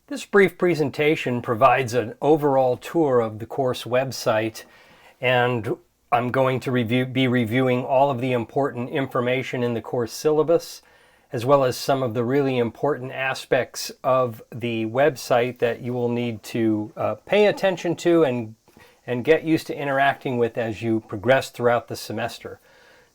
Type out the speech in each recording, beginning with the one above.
This brief presentation provides an overall tour of the course website, and I'm going to be reviewing all of the important information in the course syllabus, as well as some of the really important aspects of the website that you will need to pay attention to and get used to interacting with as you progress throughout the semester.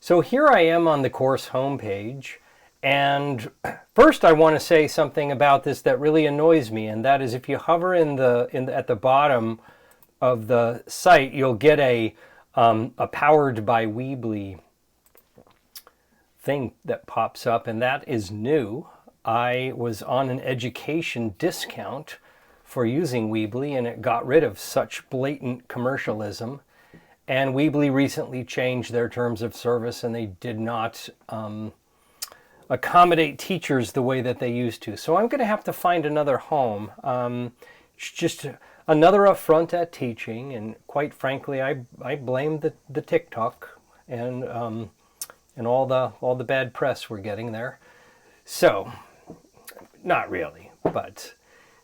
So here I am on the course homepage. And first I want to say something about this that really annoys me, and that is if you hover at the bottom of the site, you'll get a powered by Weebly thing that pops up, and that is new. I was on an education discount for using Weebly, and it got rid of such blatant commercialism. And Weebly recently changed their terms of service, and they did not accommodate teachers the way that they used to. So I'm going to have to find another home. It's just another affront at teaching, and quite frankly, I blame the TikTok and all the bad press we're getting there. So, not really, but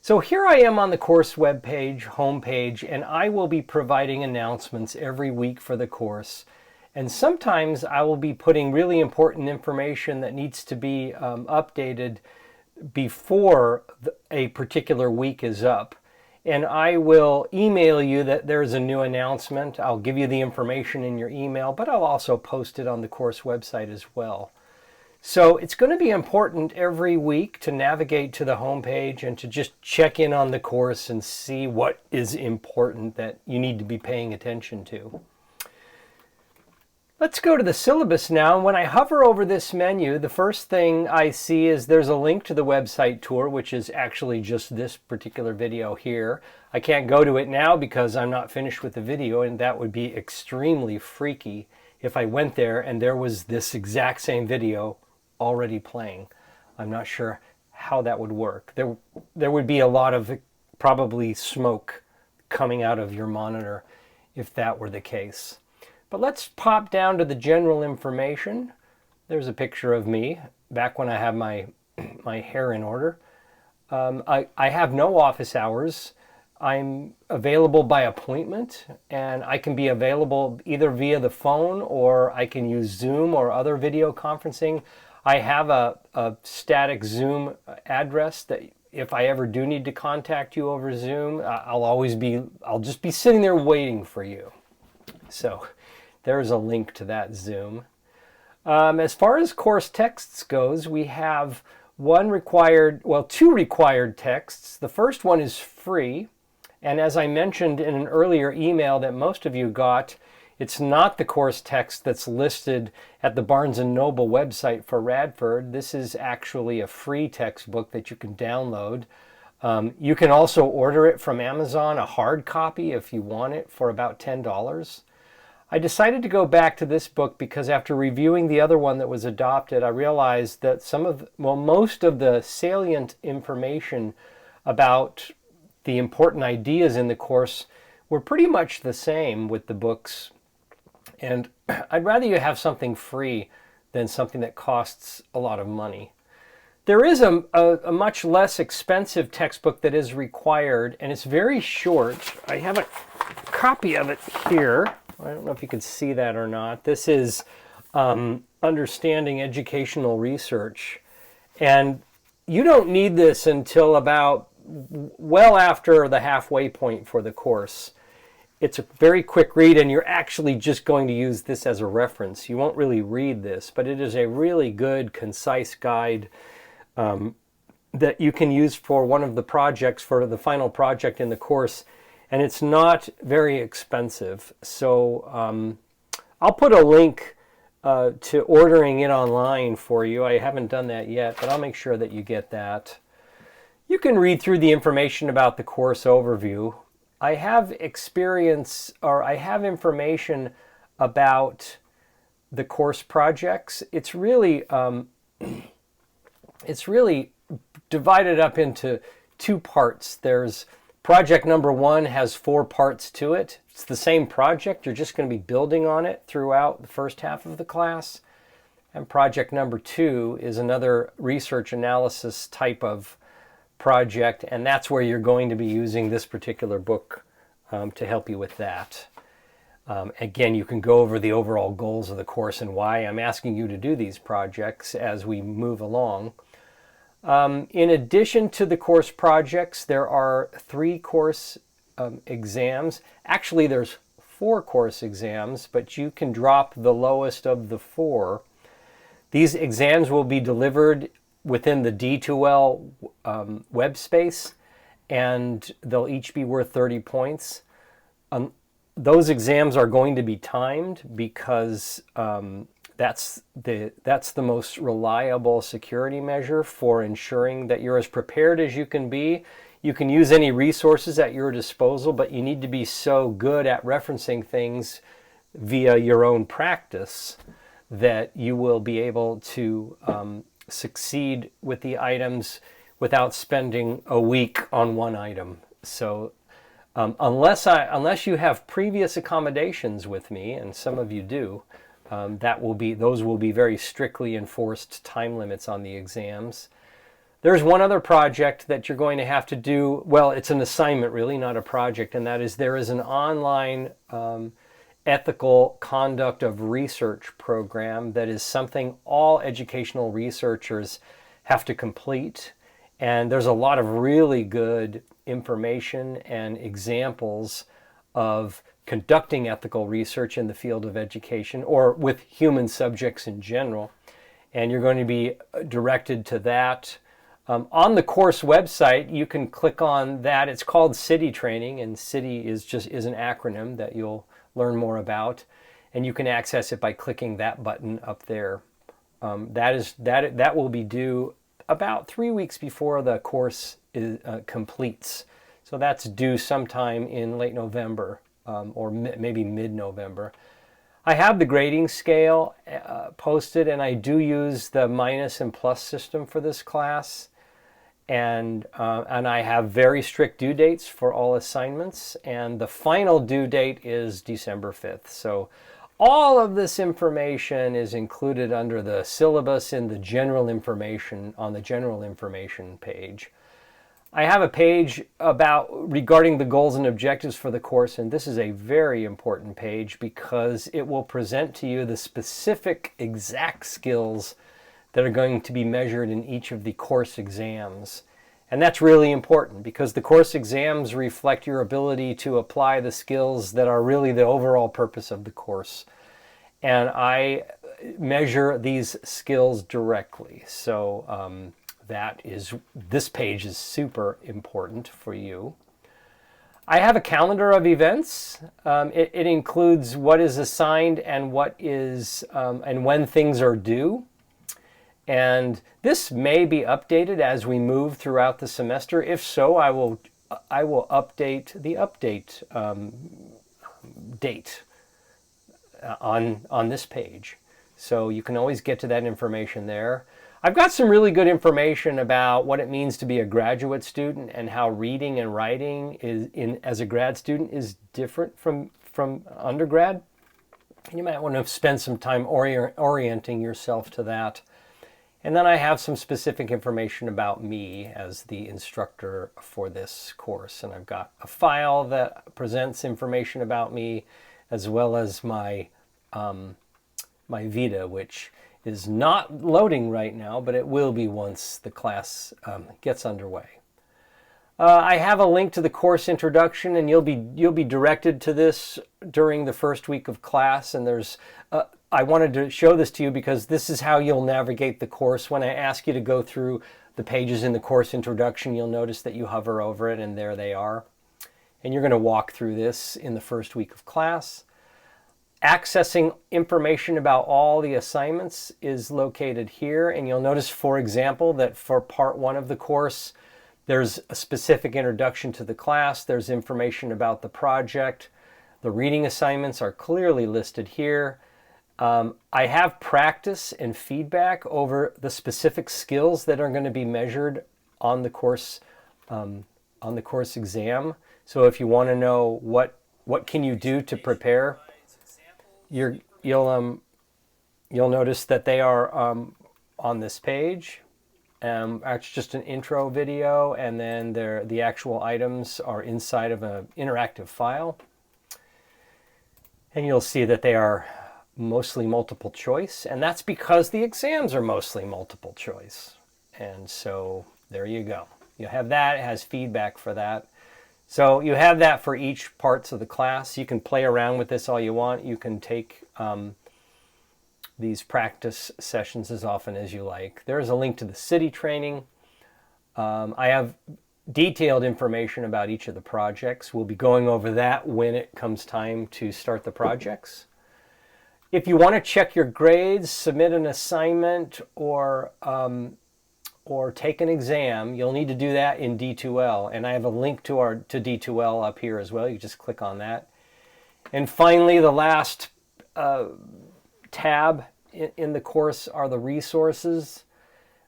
so here I am on the course webpage, homepage, and I will be providing announcements every week for the course. And sometimes I will be putting really important information that needs to be updated before a particular week is up. And I will email you that there's a new announcement. I'll give you the information in your email, but I'll also post it on the course website as well. So it's going to be important every week to navigate to the homepage and to just check in on the course and see what is important that you need to be paying attention to. Let's go to the syllabus now. When I hover over this menu, the first thing I see is there's a link to the website tour, which is actually just this particular video here. I can't go to it now because I'm not finished with the video, and that would be extremely freaky if I went there and there was this exact same video already playing. I'm not sure how that would work. There would be a lot of probably smoke coming out of your monitor if that were the case. But let's pop down to the general information. There's a picture of me back when I have my hair in order. I have no office hours. I'm available by appointment, and I can be available either via the phone or I can use Zoom or other video conferencing. I have a static Zoom address that if I ever do need to contact you over Zoom, I'll just be sitting there waiting for you. So there's a link to that Zoom. As far as course texts goes, we have two required texts. The first one is free, and as I mentioned in an earlier email that most of you got, it's not the course text that's listed at the Barnes & Noble website for Radford. This is actually a free textbook that you can download. You can also order it from Amazon, a hard copy if you want it, for about $10. I decided to go back to this book because after reviewing the other one that was adopted, I realized that most of the salient information about the important ideas in the course were pretty much the same with the books. And I'd rather you have something free than something that costs a lot of money. There is a much less expensive textbook that is required, and it's very short. I have a copy of it here. I don't know if you can see that or not. This is Understanding Educational Research. And you don't need this until about well after the halfway point for the course. It's a very quick read, and you're actually just going to use this as a reference. You won't really read this, but it is a really good, concise guide that you can use for one of the projects, for the final project in the course. And it's not very expensive. So I'll put a link to ordering it online for you. I haven't done that yet, but I'll make sure that you get that. You can read through the information about the course overview. I have information about the course projects. It's really divided up into two parts. There's project number 1 has 4 parts to it. It's the same project. You're just going to be building on it throughout the first half of the class. And project number 2 is another research analysis type of project, and that's where you're going to be using this particular book to help you with that. Again, you can go over the overall goals of the course and why I'm asking you to do these projects as we move along. In addition to the course projects, there are 3 course exams. Actually, there's 4 course exams, but you can drop the lowest of the 4. These exams will be delivered within the D2L web space, and they'll each be worth 30 points. Those exams are going to be timed because that's the most reliable security measure for ensuring that you're as prepared as you can be. You can use any resources at your disposal, but you need to be so good at referencing things via your own practice that you will be able to succeed with the items without spending a week on one item. So unless you have previous accommodations with me, and some of you do, those will be very strictly enforced time limits on the exams. There's one other project that you're going to have to do. Well, it's an assignment really, not a project, and that is there is an online ethical conduct of research program that is something all educational researchers have to complete. And there's a lot of really good information and examples of conducting ethical research in the field of education or with human subjects in general. And you're going to be directed to that. On the course website, you can click on that. It's called CITI Training, and CITI is an acronym that you'll learn more about. And you can access it by clicking that button up there. That will be due about 3 weeks before the course completes. So that's due sometime in late November or maybe mid-November. I have the grading scale posted, and I do use the minus and plus system for this class. And I have very strict due dates for all assignments, and the final due date is December 5th. So all of this information is included under the syllabus in the general information on the general information page. I have a page regarding the goals and objectives for the course, and this is a very important page because it will present to you the specific exact skills that are going to be measured in each of the course exams. And that's really important because the course exams reflect your ability to apply the skills that are really the overall purpose of the course. And I measure these skills directly. So this page is super important for you. I have a calendar of events. It includes what is assigned and and when things are due. And this may be updated as we move throughout the semester. If so, I will update the update date on this page. So you can always get to that information there. I've got some really good information about what it means to be a graduate student and how reading and writing as a grad student is different from undergrad. And you might want to spend some time orienting yourself to that. And then I have some specific information about me as the instructor for this course. And I've got a file that presents information about me as well as my Vita, which is not loading right now, but it will be once the class gets underway. I have a link to the course introduction, and you'll be directed to this during the first week of class. And I wanted to show this to you because this is how you'll navigate the course. When I ask you to go through the pages in the course introduction, you'll notice that you hover over it, and there they are. And you're going to walk through this in the first week of class. Accessing information about all the assignments is located here, and you'll notice, for example, that for part 1 of the course, there's a specific introduction to the class. There's information about the project. The reading assignments are clearly listed here. I have practice and feedback over the specific skills that are going to be measured on the course exam. So if you want to know what can you do to prepare, you'll notice that they are on this page. It's just an intro video, and then the actual items are inside of an interactive file. And you'll see that they are mostly multiple choice, and that's because the exams are mostly multiple choice. And so there you go. You have that. It has feedback for that. So you have that for each parts of the class. You can play around with this all you want. You can take these practice sessions as often as you like. There's a link to the city training. I have detailed information about each of the projects. We'll be going over that when it comes time to start the projects. If you want to check your grades, submit an assignment, or take an exam, you'll need to do that in D2L. And I have a link to D2L up here as well. You just click on that. And finally, the last tab in the course are the resources.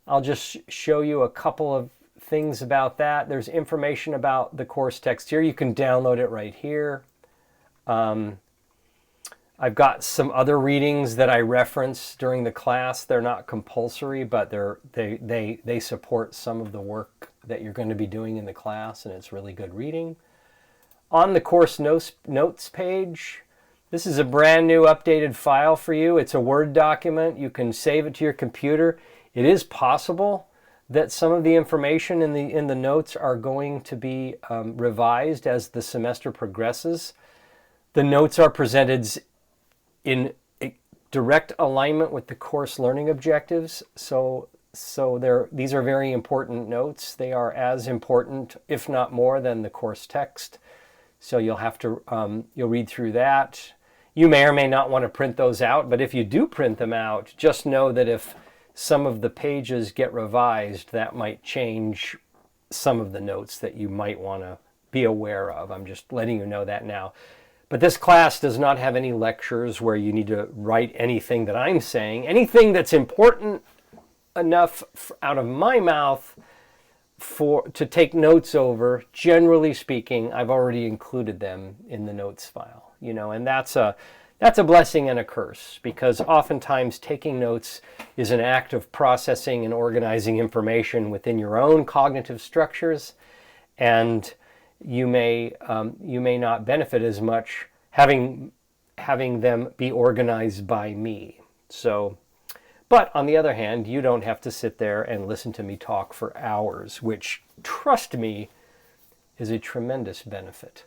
I'll just show you a couple of things about that. There's information about the course text here. You can download it right here. I've got some other readings that I reference during the class. They're not compulsory, but they support some of the work that you're going to be doing in the class, and it's really good reading. On the course notes page, this is a brand new updated file for you. It's a Word document. You can save it to your computer. It is possible that some of the information in the notes are going to be revised as the semester progresses. The notes are presented in direct alignment with the course learning objectives. So these are very important notes. They are as important, if not more, than the course text. So you'll have to you'll read through that. You may or may not want to print those out, but if you do print them out, just know that if some of the pages get revised, that might change some of the notes that you might want to be aware of. I'm just letting you know that now. But this class does not have any lectures where you need to write anything that I'm saying. Anything that's important enough out of my mouth to take notes over, generally speaking, I've already included them in the notes file. And that's a blessing and a curse, because oftentimes taking notes is an act of processing and organizing information within your own cognitive structures, and you may not benefit as much having them be organized by me. But on the other hand, you don't have to sit there and listen to me talk for hours, which, trust me, is a tremendous benefit.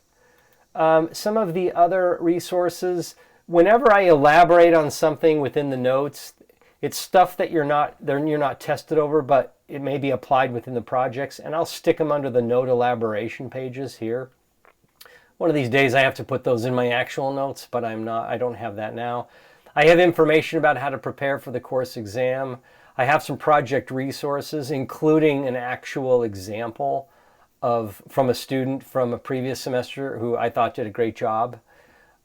Some of the other resources, whenever I elaborate on something within the notes, it's stuff that you're not tested over, but it may be applied within the projects, and I'll stick them under the note elaboration pages here. One of these days I have to put those in my actual notes, but I don't have that now. I have information about how to prepare for the course exam. I have some project resources, including an actual example from a student from a previous semester who I thought did a great job,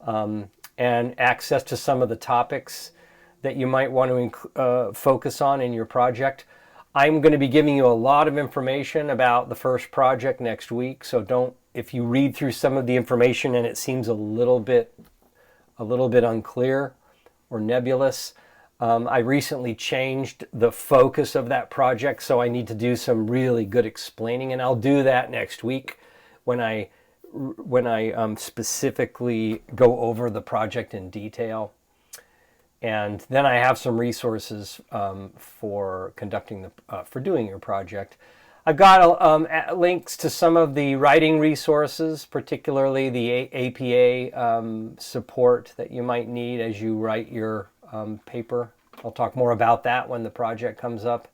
and access to some of the topics that you might want to focus on in your project. I'm going to be giving you a lot of information about the first project next week, so if you read through some of the information and it seems a little bit unclear or nebulous, I recently changed the focus of that project, so I need to do some really good explaining, and I'll do that next week when I specifically go over the project in detail. And then I have some resources for doing your project. I've got links to some of the writing resources, particularly the APA support that you might need as you write your paper. I'll talk more about that when the project comes up.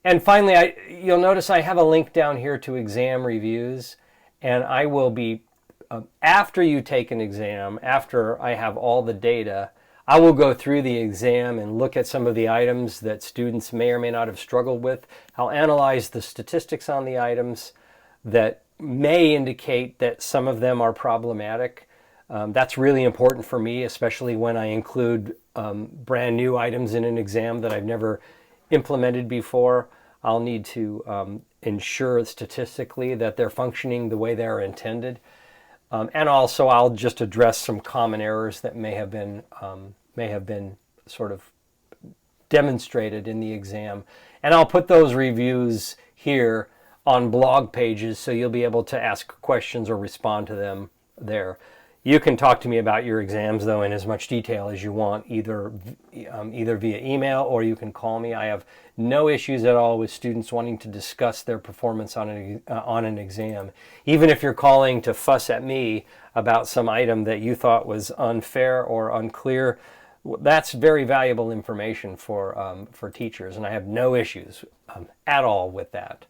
And finally, you'll notice I have a link down here to exam reviews, and I will be, after you take an exam, after I have all the data, I will go through the exam and look at some of the items that students may or may not have struggled with. I'll analyze the statistics on the items that may indicate that some of them are problematic. That's really important for me, especially when I include brand new items in an exam that I've never implemented before. I'll need to ensure statistically that they're functioning the way they're intended. And also I'll just address some common errors that may have been sort of demonstrated in the exam. And I'll put those reviews here on blog pages so you'll be able to ask questions or respond to them there. You can talk to me about your exams, though, in as much detail as you want, either via email or you can call me. I have no issues at all with students wanting to discuss their performance on an exam. Even if you're calling to fuss at me about some item that you thought was unfair or unclear, that's very valuable information for teachers, and I have no issues at all with that.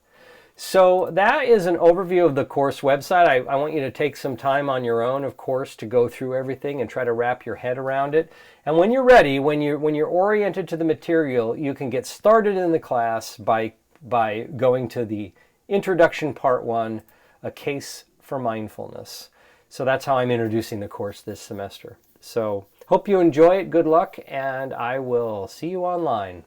So that is an overview of the course website. I want you to take some time on your own, of course, to go through everything and try to wrap your head around it. And when you're ready, when you're oriented to the material, you can get started in the class by going to the Introduction Part 1, A Case for Mindfulness. So that's how I'm introducing the course this semester. So hope you enjoy it. Good luck, and I will see you online.